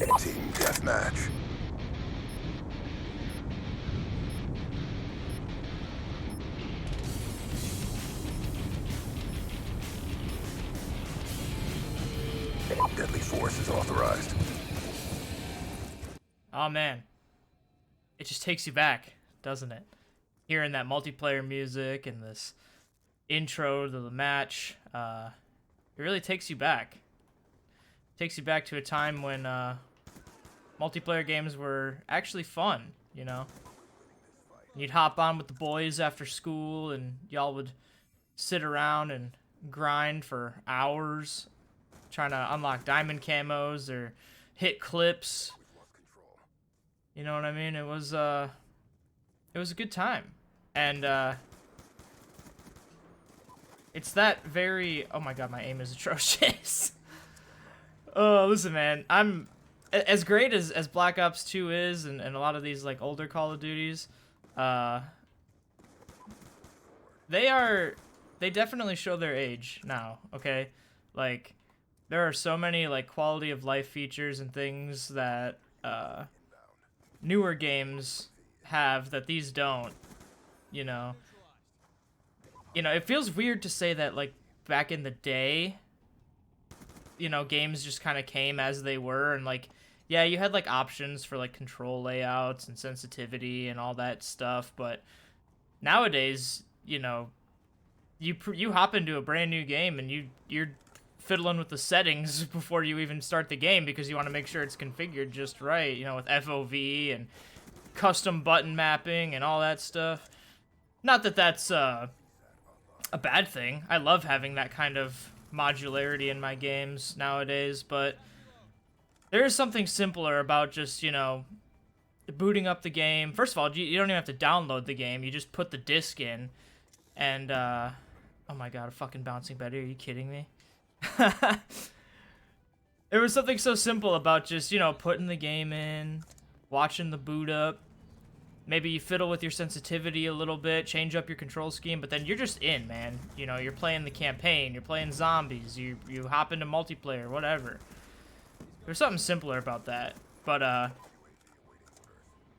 Team deathmatch. Deadly force is authorized. Oh man, it just takes you back, doesn't it? Hearing that multiplayer music and this intro to the match, it really takes you back. Takes you back to a time when multiplayer games were actually fun, you know? You'd hop on with the boys after school and y'all would sit around and grind for hours trying to unlock diamond camos or hit clips. You know what I mean? It was a good time. And it's that very, oh my god, my aim is atrocious. Oh, listen, man, I'm as great as Black Ops 2 is, and a lot of these like older Call of Duties, they definitely show their age now. Okay, like there are so many like quality of life features and things that newer games have that these don't. You know, it feels weird to say that like back in the day, games just kind of came as they were, and like, yeah, you had like options for like control layouts and sensitivity and all that stuff, but nowadays, you hop into a brand new game and you're fiddling with the settings before you even start the game because you want to make sure it's configured just right, with FOV and custom button mapping and all that stuff. Not that that's a bad thing. I love having that kind of modularity in my games nowadays, but there is something simpler about just, booting up the game. First of all, you don't even have to download the game. You just put the disc in, and, oh my god, a fucking bouncing Betty, are you kidding me? There was something so simple about just, putting the game in, watching the boot up. Maybe you fiddle with your sensitivity a little bit, change up your control scheme, but then you're just in, man. You're playing the campaign, you're playing zombies, you hop into multiplayer, whatever. There's something simpler about that. But,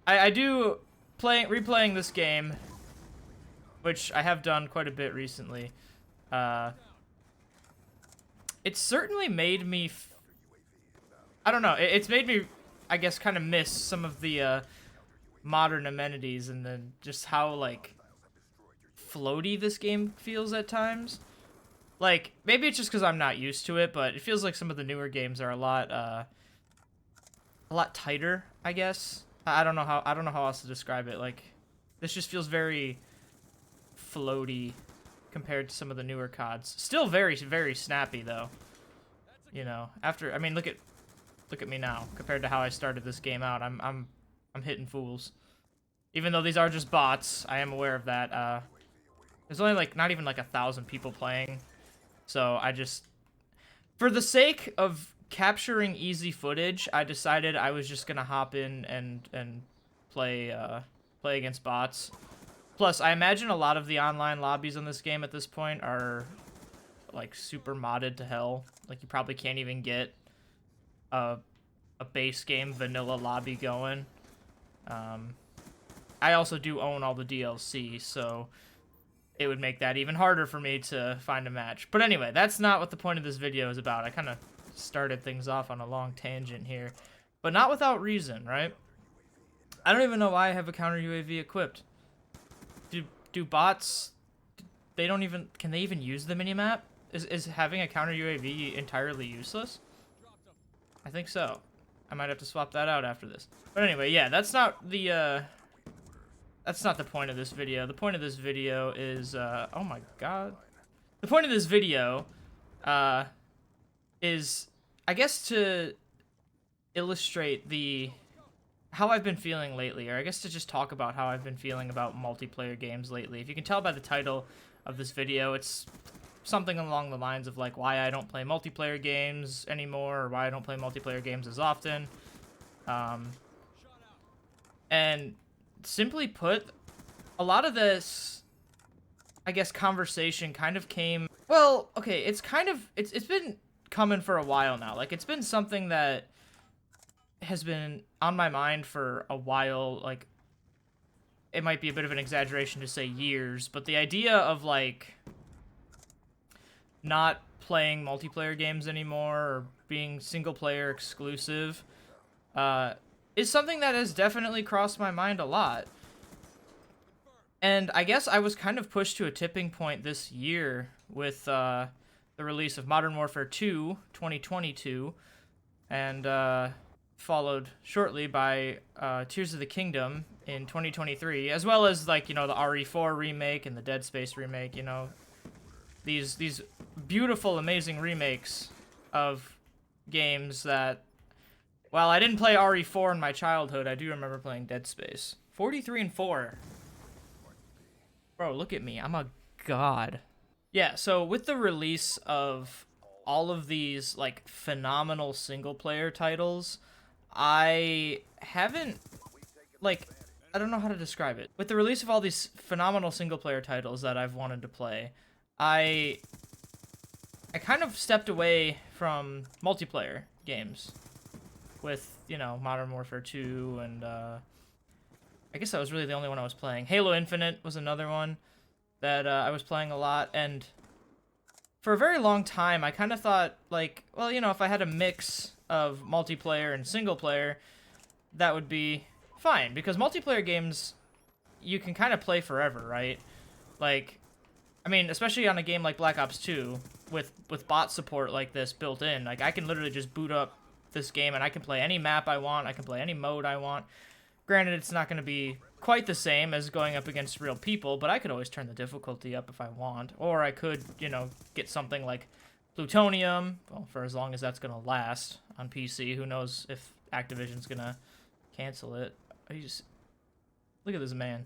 I do replaying this game, which I have done quite a bit recently. It's certainly made me, I don't know, it's made me, I guess, kind of miss some of the, modern amenities, and then just how like floaty this game feels at times. Like maybe it's just because I'm not used to it, but it feels like some of the newer games are a lot tighter, I guess. I don't know how else to describe it. Like this just feels very floaty compared to some of the newer CODs. Still very, very snappy though. I mean, look at me now compared to how I started this game out. I'm hitting fools. Even though these are just bots, I am aware of that. There's only like not even like 1,000 people playing. So I just, for the sake of capturing easy footage, I decided I was just gonna hop in and play against bots. Plus, I imagine a lot of the online lobbies in this game at this point are like super modded to hell. Like you probably can't even get a base game vanilla lobby going. I also do own all the DLC, so it would make that even harder for me to find a match. But anyway, that's not what the point of this video is about. I kind of started things off on a long tangent here, but not without reason, right? I don't even know why I have a counter UAV equipped. Do bots, can they even use the minimap? Is having a counter UAV entirely useless? I think so. I might have to swap that out after this. But anyway, yeah, that's not the point of this video. The point of this video is, oh my god. The point of this video, is, I guess, to illustrate how I've been feeling lately, or I guess to just talk about how I've been feeling about multiplayer games lately. If you can tell by the title of this video, it's something along the lines of like why I don't play multiplayer games anymore, or why I don't play multiplayer games as often. And simply put, a lot of this, I guess, conversation kind of came, well, okay, it's been coming for a while now. Like, it's been something that has been on my mind for a while. Like, it might be a bit of an exaggeration to say years, but the idea of, like, not playing multiplayer games anymore or being single-player exclusive is something that has definitely crossed my mind a lot. And I guess I was kind of pushed to a tipping point this year with the release of Modern Warfare 2, 2022, and followed shortly by Tears of the Kingdom in 2023, as well as, like, you know, the RE4 remake and the Dead Space remake, you know, these beautiful, amazing remakes of games that, while I didn't play RE4 in my childhood, I do remember playing Dead Space. 43 and 4. Bro, look at me. I'm a god. Yeah, so with the release of all of these, like, phenomenal single-player titles, I haven't, like, I don't know how to describe it. With the release of all these phenomenal single-player titles that I've wanted to play, I kind of stepped away from multiplayer games with, you know, Modern Warfare 2, and I guess that was really the only one I was playing. Halo Infinite was another one that I was playing a lot, and for a very long time, I kind of thought, like, well, you know, if I had a mix of multiplayer and single player, that would be fine, because multiplayer games, you can kind of play forever, right? Like, I mean, especially on a game like Black Ops 2, with bot support like this built in, like, I can literally just boot up this game, and I can play any map I want, I can play any mode I want. Granted, it's not going to be quite the same as going up against real people, but I could always turn the difficulty up if I want. Or I could, you know, get something like Plutonium, well, for as long as that's going to last on PC. Who knows if Activision's going to cancel it. Look at this man.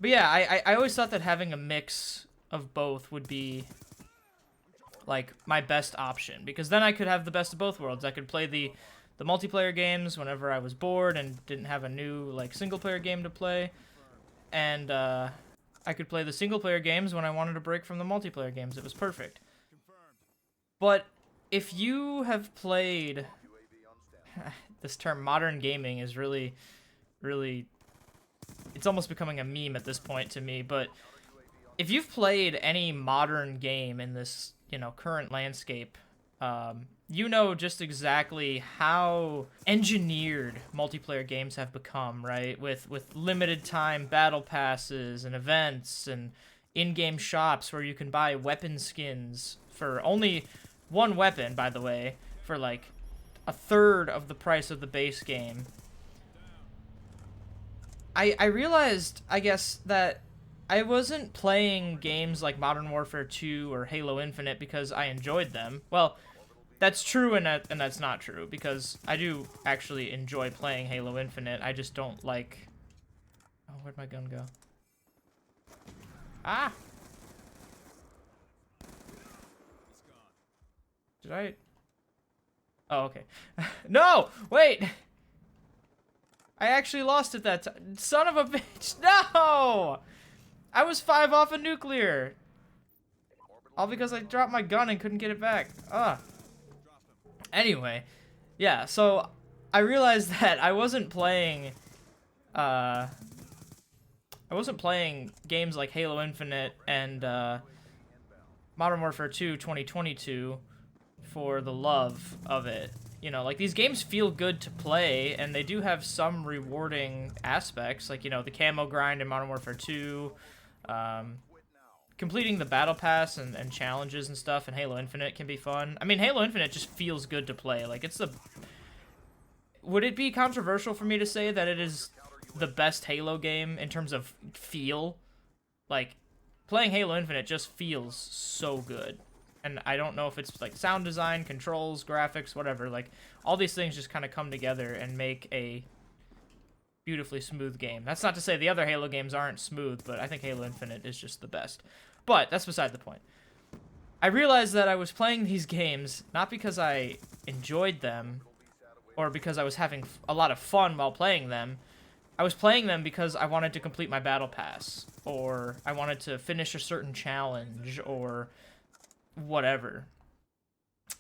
But yeah, I always thought that having a mix of both would be, like, my best option, because then I could have the best of both worlds. I could play the multiplayer games whenever I was bored and didn't have a new, like, single-player game to play, and I could play the single-player games when I wanted to break from the multiplayer games. It was perfect. But if you have played... this term, modern gaming, is really, really... it's almost becoming a meme at this point to me, but if you've played any modern game in this, you know, current landscape, you know just exactly how engineered multiplayer games have become, right? With limited time battle passes and events and in-game shops where you can buy weapon skins for only one weapon, by the way, for like a third of the price of the base game. I realized, I guess, that I wasn't playing games like Modern Warfare 2 or Halo Infinite because I enjoyed them. Well, that's true and that's not true, because I do actually enjoy playing Halo Infinite. I just don't like... oh, where'd my gun go? Ah! Did I... oh, okay. No! Wait! I actually lost it that time. Son of a bitch! No! I was 5 off a nuclear! All because I dropped my gun and couldn't get it back. Ugh. Anyway, yeah, so I realized that I wasn't playing games like Halo Infinite and Modern Warfare 2 2022 for the love of it. You know, like, these games feel good to play, and they do have some rewarding aspects, like, you know, the camo grind in Modern Warfare 2, completing the battle pass and challenges and stuff in Halo Infinite can be fun. I mean, Halo Infinite just feels good to play. Like, it's the... would it be controversial for me to say that it is the best Halo game in terms of feel? Like, playing Halo Infinite just feels so good. And I don't know if it's, like, sound design, controls, graphics, whatever. Like, all these things just kind of come together and make a beautifully smooth game. That's not to say the other Halo games aren't smooth, but I think Halo Infinite is just the best. But that's beside the point. I realized that I was playing these games not because I enjoyed them or because I was having a lot of fun while playing them. I was playing them because I wanted to complete my battle pass, or I wanted to finish a certain challenge, or whatever.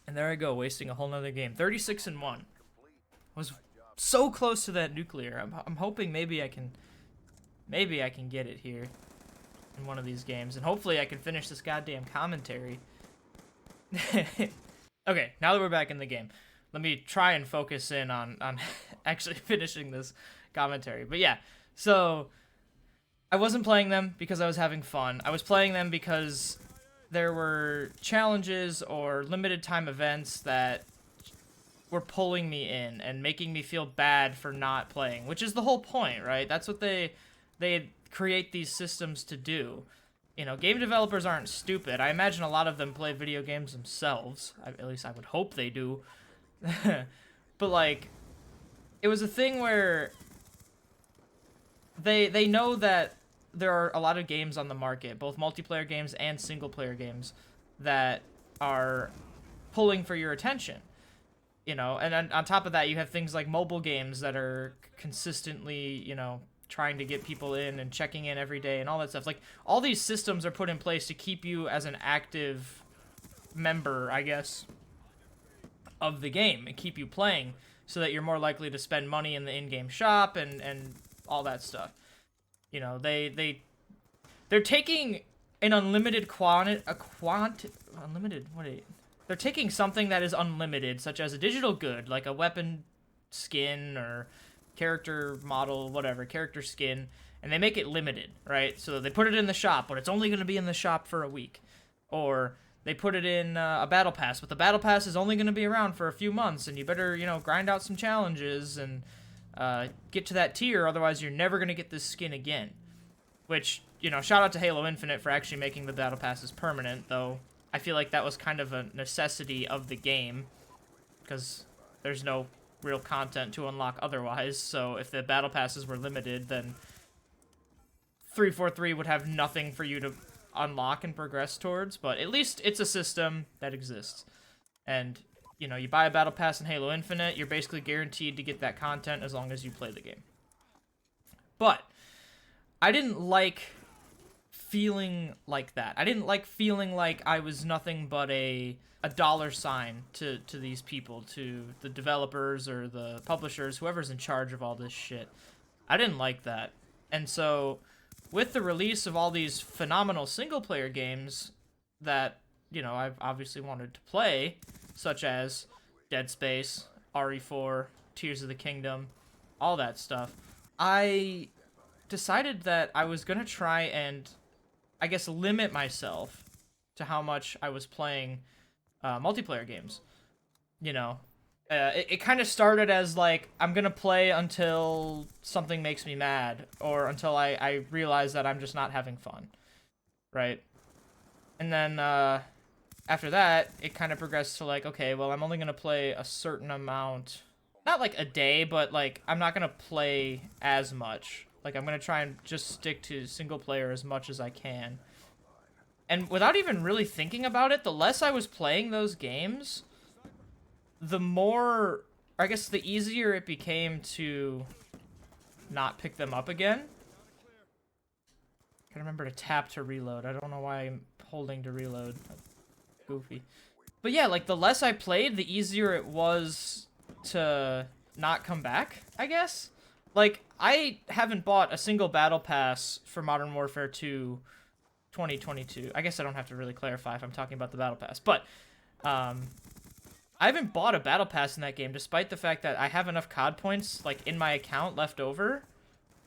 And there I go, wasting a whole nother game. 36-1. Was so close to that nuclear. I'm hoping maybe I can get it here in one of these games, and hopefully I can finish this goddamn commentary. Okay, now that we're back in the game, let me try and focus in on actually finishing this commentary. But yeah, so I wasn't playing them because I was having fun. I was playing them because there were challenges or limited time events that were pulling me in and making me feel bad for not playing, which is the whole point, right? That's what they create these systems to do. You know, game developers aren't stupid. I imagine a lot of them play video games themselves. At least I would hope they do. But, like, it was a thing where they know that there are a lot of games on the market, both multiplayer games and single-player games, that are pulling for your attention. You know, and on top of that, you have things like mobile games that are consistently, you know, trying to get people in and checking in every day and all that stuff. Like, all these systems are put in place to keep you as an active member, I guess, of the game and keep you playing so that you're more likely to spend money in the in-game shop and all that stuff. You know, they're taking an unlimited they're taking something that is unlimited, such as a digital good, like a weapon skin or character model, whatever, character skin, and they make it limited, right? So they put it in the shop, but it's only going to be in the shop for a week. Or they put it in a battle pass, but the battle pass is only going to be around for a few months, and you better, you know, grind out some challenges and get to that tier, otherwise you're never going to get this skin again. Which, you know, shout out to Halo Infinite for actually making the battle passes permanent, though I feel like that was kind of a necessity of the game, because there's no real content to unlock otherwise, so if the battle passes were limited, then 343 would have nothing for you to unlock and progress towards, but at least it's a system that exists. And, you know, you buy a battle pass in Halo Infinite, you're basically guaranteed to get that content as long as you play the game. But I didn't like feeling like that. I didn't like feeling like I was nothing but a dollar sign to these people, to the developers or the publishers, whoever's in charge of all this shit. I didn't like that. And so, with the release of all these phenomenal single-player games that, you know, I've obviously wanted to play, such as Dead Space, RE4, Tears of the Kingdom, all that stuff, I decided that I was going to try and, I guess, limit myself to how much I was playing multiplayer games. You know, it kind of started as, like, I'm going to play until something makes me mad, or until I realize that I'm just not having fun, right? And then, after that, it kind of progressed to, like, okay, well, I'm only going to play a certain amount, not, like, a day, but, like, I'm not going to play as much. Like, I'm going to try and just stick to single player as much as I can. And without even really thinking about it, the less I was playing those games, the more, I guess, the easier it became to not pick them up again. Gotta remember to tap to reload. I don't know why I'm holding to reload. That's goofy. But yeah, like, the less I played, the easier it was to not come back, I guess. Like, I haven't bought a single battle pass for Modern Warfare 2 2022. I guess I don't have to really clarify if I'm talking about the battle pass, but I haven't bought a battle pass in that game, despite the fact that I have enough COD points, like, in my account left over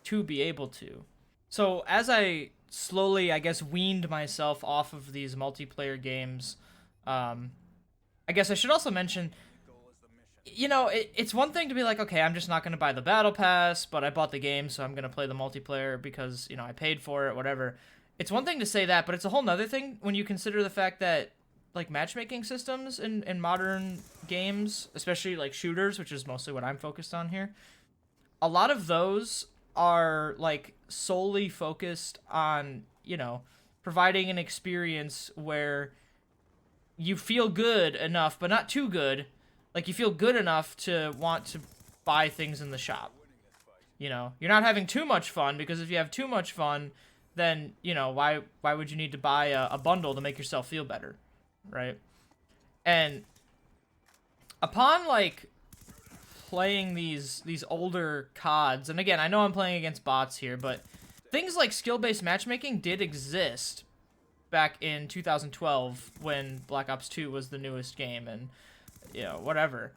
to be able to. So as I slowly, I guess, weaned myself off of these multiplayer games, I guess I should also mention, you know, it's one thing to be like, okay, I'm just not going to buy the battle pass, but I bought the game, so I'm going to play the multiplayer because, you know, I paid for it, whatever. It's one thing to say that, but it's a whole nother thing when you consider the fact that, like, matchmaking systems in modern games, especially, like, shooters, which is mostly what I'm focused on here, a lot of those are, like, solely focused on, you know, providing an experience where you feel good enough, but not too good. Like, you feel good enough to want to buy things in the shop. You know, you're not having too much fun, because if you have too much fun, then, you know, why would you need to buy a bundle to make yourself feel better, right? And Upon like playing these older CODs, and again, I know I'm playing against bots here, but things like skill-based matchmaking did exist back in 2012 when Black Ops 2 was the newest game, and you know, whatever.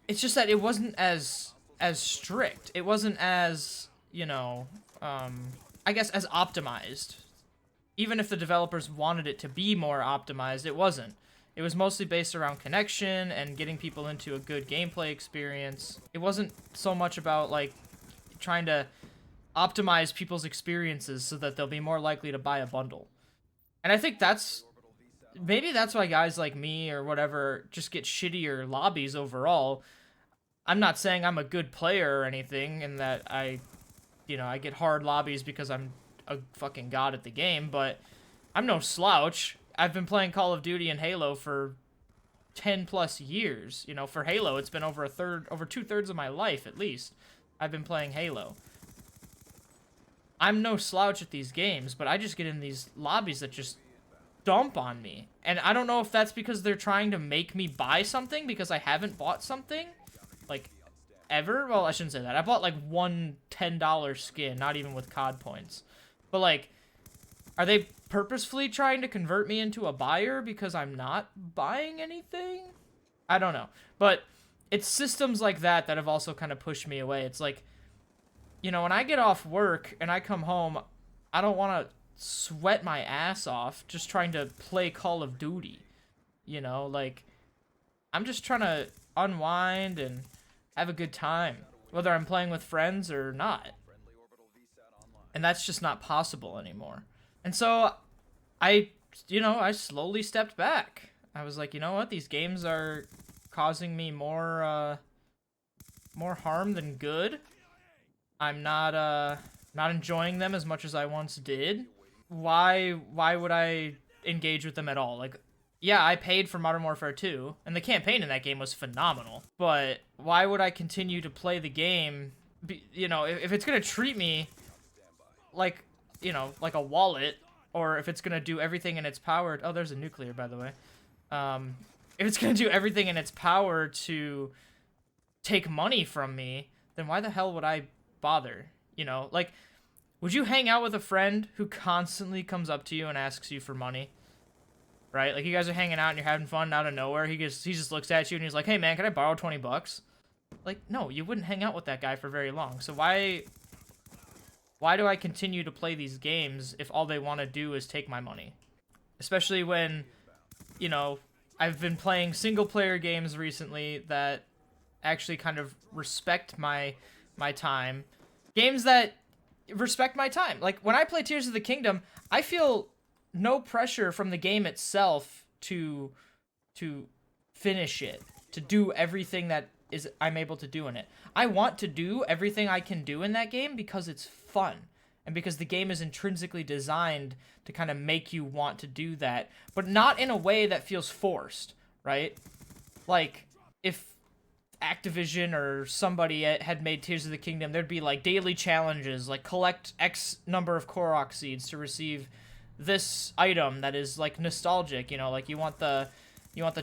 It's just that it wasn't as strict. It wasn't as, you know, I guess as optimized. Even if the developers wanted it to be more optimized, it wasn't. It was mostly based around connection and getting people into a good gameplay experience. It wasn't so much about, like, trying to optimize people's experiences so that they'll be more likely to buy a bundle. And I think maybe that's why guys like me or whatever just get shittier lobbies overall. I'm not saying I'm a good player or anything and that I get hard lobbies because I'm a fucking god at the game, but I'm no slouch. I've been playing Call of Duty and Halo for 10 plus years. You know, for Halo, it's been over 2/3 of my life at least. I've been playing Halo. I'm no slouch at these games, but I just get in these lobbies that just dump on me. And I don't know if that's because they're trying to make me buy something because I haven't bought something, like, ever. Well, I shouldn't say that. I bought, like, one $10 skin, not even with COD points. But, like, are they purposefully trying to convert me into a buyer because I'm not buying anything? I don't know. But it's systems like that that have also kind of pushed me away. It's like, you know, when I get off work and I come home, I don't want to sweat my ass off just trying to play Call of Duty. You know, like, I'm just trying to unwind and have a good time, whether I'm playing with friends or not. And that's just not possible anymore. And so I slowly stepped back. I was like, you know what? These games are causing me more harm than good. I'm not enjoying them as much as I once did. Why would I engage with them at all? Like, yeah, I paid for Modern Warfare 2, and the campaign in that game was phenomenal. But why would I continue to play the game? You know, if it's gonna treat me like, you know, like a wallet, or if it's gonna do everything in its power. Oh, there's a nuclear, by the way. If it's gonna do everything in its power to take money from me, then why the hell would I bother? You know, like, would you hang out with a friend who constantly comes up to you and asks you for money? Right? Like, you guys are hanging out and you're having fun, and out of nowhere, he just looks at you and he's like, hey man, can I borrow 20 bucks? Like, no, you wouldn't hang out with that guy for very long. So why do I continue to play these games if all they want to do is take my money? Especially when, you know, I've been playing single-player games recently that actually kind of respect my time. Games that respect my time. Like, when I play Tears of the Kingdom, I feel no pressure from the game itself to finish it, to do everything that I'm able to do in it. I want to do everything I can do in that game because it's fun, and because the game is intrinsically designed to kind of make you want to do that, but not in a way that feels forced, right? Like, if Activision or somebody had made Tears of the Kingdom, there'd be like daily challenges, like collect X number of Korok seeds to receive this item that is like nostalgic, you know, like you want the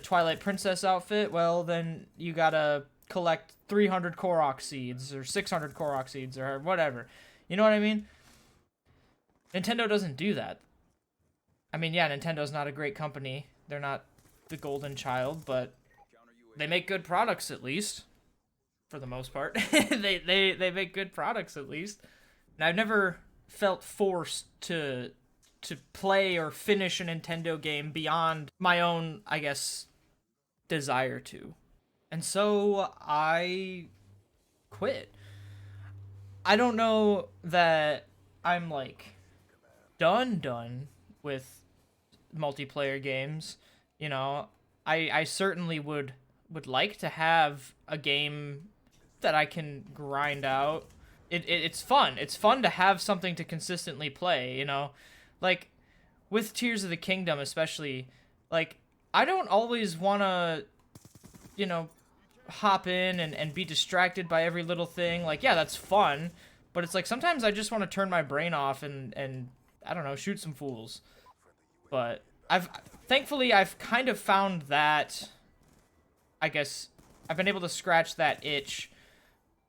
Twilight Princess outfit, well then you gotta collect 300 Korok seeds or 600 Korok seeds or whatever. You know what I mean? Nintendo doesn't do that. I mean, yeah, Nintendo's not a great company. They're not the golden child, but they make good products at least, for the most part. they make good products at least. And I've never felt forced to play or finish a Nintendo game beyond my own, I guess, desire to. And so I quit. I don't know that I'm like done with multiplayer games. You know, I certainly would like to have a game that I can grind out. It's fun. It's fun to have something to consistently play, you know? Like, with Tears of the Kingdom especially, like, I don't always want to, you know, hop in and be distracted by every little thing. Like, yeah, that's fun, but it's like sometimes I just want to turn my brain off and I don't know, shoot some fools. But thankfully I've kind of found that I guess I've been able to scratch that itch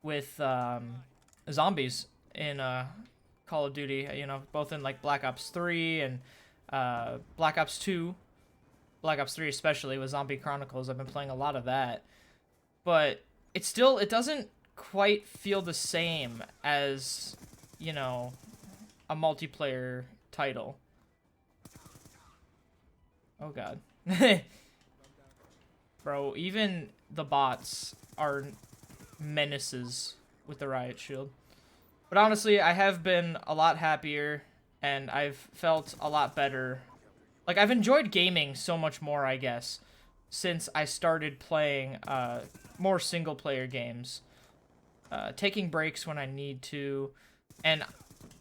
with zombies in Call of Duty, you know, both in like Black Ops 3 and Black Ops 2. Black Ops 3 especially with Zombie Chronicles. I've been playing a lot of that. But it doesn't quite feel the same as, you know, a multiplayer title. Oh god. Bro, even the bots are menaces with the riot shield. But honestly, I have been a lot happier and I've felt a lot better. Like, I've enjoyed gaming so much more, I guess, since I started playing more single-player games. Taking breaks when I need to. And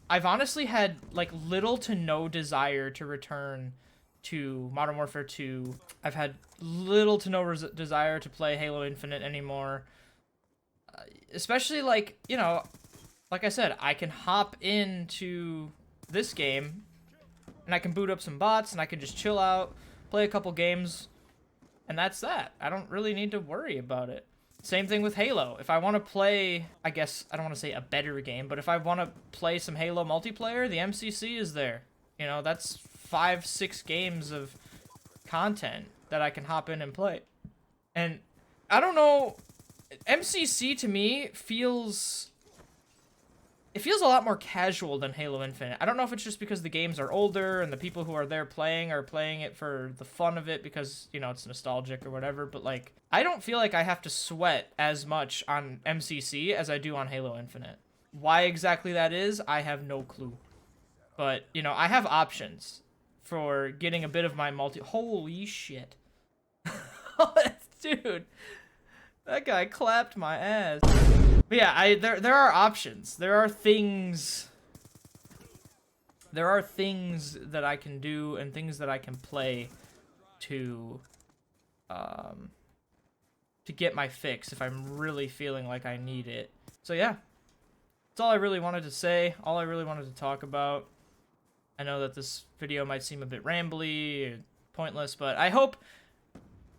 I've honestly had, like, little to no desire to return to Modern Warfare 2. I've had little to no desire to play Halo Infinite anymore. Especially, like, you know, like I said, I can hop into this game, and I can boot up some bots, and I can just chill out, play a couple games, and that's that. I don't really need to worry about it. Same thing with Halo. If I want to play, I guess, I don't want to say a better game, but if I want to play some Halo multiplayer, the MCC is there. You know, that's 5-6 games of content that I can hop in and play. And I don't know, MCC to me feels... It feels a lot more casual than Halo Infinite. I don't know if it's just because the games are older and the people who are there playing are playing it for the fun of it because, you know, it's nostalgic or whatever, but, like, I don't feel like I have to sweat as much on MCC as I do on Halo Infinite. Why exactly that is, I have no clue. But, you know, I have options for getting a bit of my Holy shit. Dude, that guy clapped my ass. But yeah, there are options. There are things that I can do and things that I can play to get my fix if I'm really feeling like I need it. So yeah. That's all I really wanted to say, all I really wanted to talk about. I know that this video might seem a bit rambly or pointless, but I hope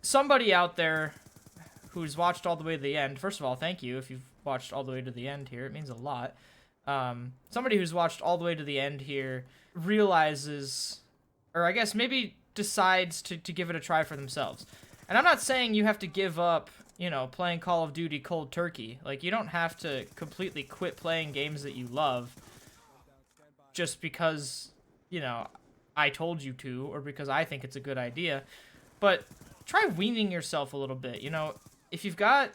somebody out there who's watched all the way to the end, first of all, thank you if you've watched all the way to the end here. It means a lot. Somebody who's watched all the way to the end here realizes, or I guess maybe decides to give it a try for themselves. And I'm not saying you have to give up, you know, playing Call of Duty cold turkey. Like, you don't have to completely quit playing games that you love just because, you know, I told you to, or because I think it's a good idea. But try weaning yourself a little bit, you know. If you've got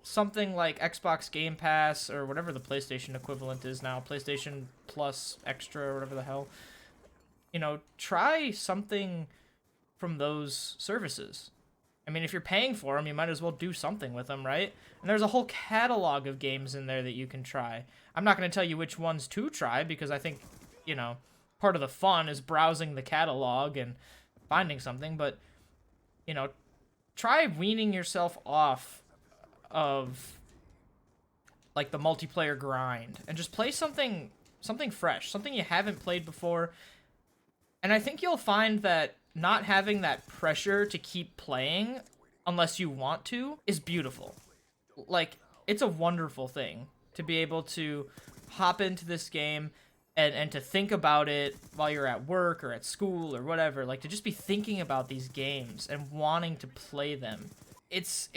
something like Xbox Game Pass or whatever the PlayStation equivalent is now, PlayStation Plus Extra or whatever the hell, you know, try something from those services. I mean, if you're paying for them, you might as well do something with them, right? And there's a whole catalog of games in there that you can try. I'm not going to tell you which ones to try because I think, you know, part of the fun is browsing the catalog and finding something, but, you know, try weaning yourself off of, like, the multiplayer grind and just play something fresh, something you haven't played before. And I think you'll find that not having that pressure to keep playing unless you want to is beautiful. Like, it's a wonderful thing to be able to hop into this game and to think about it while you're at work or at school or whatever, like to just be thinking about these games and wanting to play them. It's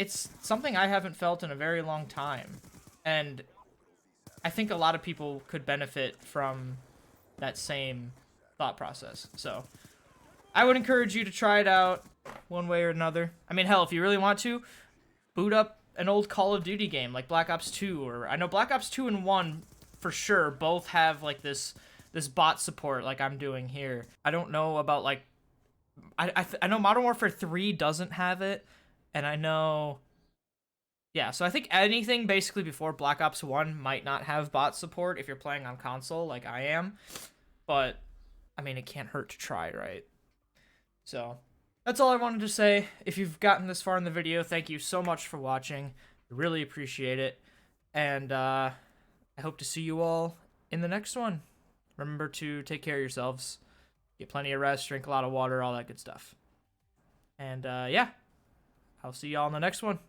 something I haven't felt in a very long time, and I think a lot of people could benefit from that same thought process. So I would encourage you to try it out one way or another. I mean, hell, if you really want to, boot up an old Call of Duty game like Black Ops 2, or I know Black Ops 2 and 1 for sure both have like this bot support like I'm doing here. I don't know about like I know Modern Warfare 3 doesn't have it, and I know, yeah, so I think anything basically before Black Ops 1 might not have bot support if you're playing on console like I am, but I mean, it can't hurt to try, right? So that's all I wanted to say. If you've gotten this far in the video, thank you so much for watching. I really appreciate it, and I hope to see you all in the next one. Remember to take care of yourselves, get plenty of rest, drink a lot of water, all that good stuff. And yeah, I'll see y'all in the next one.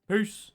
Peace.